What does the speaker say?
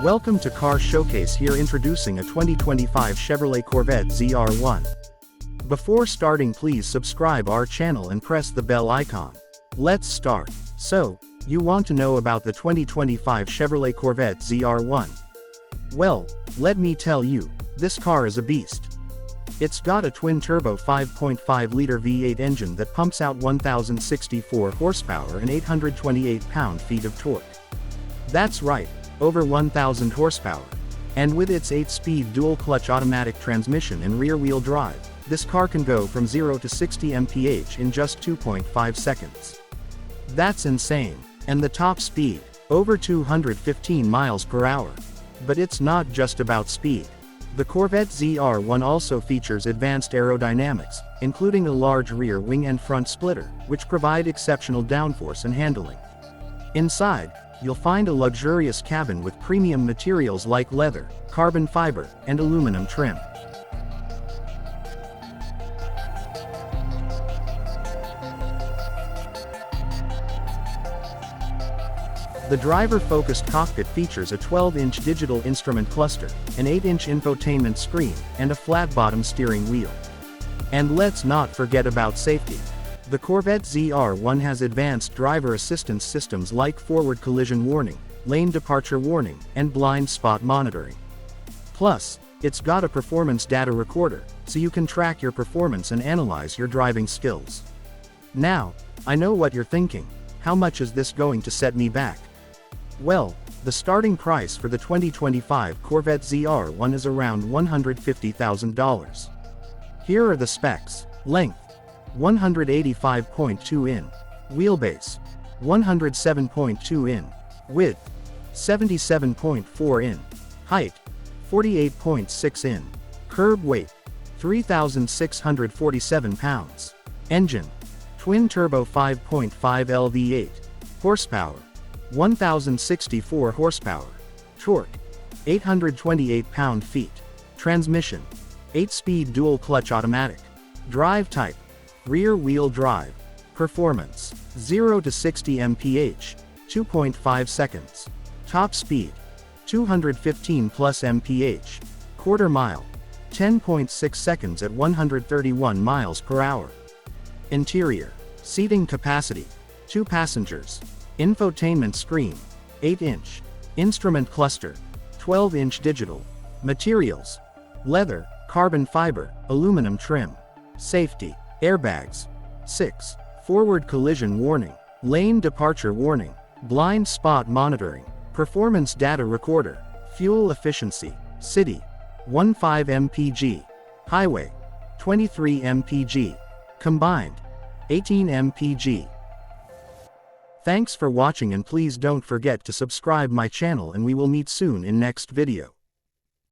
Welcome to Car Showcase. Here introducing a 2025 Chevrolet Corvette ZR1. Before starting, please subscribe our channel and press the bell icon. Let's start. So, you want to know about the 2025 Chevrolet Corvette ZR1? Well, let me tell you, this car is a beast. It's got a twin-turbo 5.5-liter V8 engine that pumps out 1,064 horsepower and 828 pound-feet of torque. That's right, over 1,000 horsepower. And with its 8-speed dual-clutch automatic transmission and rear-wheel drive, this car can go from 0 to 60 mph in just 2.5 seconds. That's insane. And the top speed, over 215 miles per hour. But it's not just about speed. The Corvette ZR1 also features advanced aerodynamics, including a large rear wing and front splitter, which provide exceptional downforce and handling. Inside, you'll find a luxurious cabin with premium materials like leather, carbon fiber, and aluminum trim. The driver-focused cockpit features a 12-inch digital instrument cluster, an 8-inch infotainment screen, and a flat-bottom steering wheel. And let's not forget about safety. The Corvette ZR1 has advanced driver assistance systems like forward collision warning, lane departure warning, and blind spot monitoring. Plus, it's got a performance data recorder, so you can track your performance and analyze your driving skills. Now, I know what you're thinking. How much is this going to set me back? Well, the starting price for the 2025 Corvette ZR1 is around $150,000. Here are the specs. Length: 185.2 in. Wheelbase: 107.2 in. Width: 77.4 in. Height: 48.6 in. Curb weight: 3,647 pounds. Engine: twin-turbo 5.5 LV8. Horsepower: 1,064 horsepower. Torque: 828 pound-feet. Transmission: 8-speed dual-clutch automatic. Drive type: rear-wheel drive. Performance: 0 to 60 mph, 2.5 seconds. Top speed: 215 plus mph. Quarter mile: 10.6 seconds at 131 miles per hour. Interior: seating capacity: 2 passengers. Infotainment screen: 8-inch. Instrument cluster: 12-inch digital. Materials: leather, carbon fiber, aluminum trim. Safety: airbags. 6. Forward collision warning. Lane departure warning. Blind spot monitoring. Performance data recorder. Fuel efficiency: city: 15 mpg. Highway: 23 mpg. Combined: 18 mpg. Thanks for watching, and please don't forget to subscribe my channel, and we will meet soon in next video.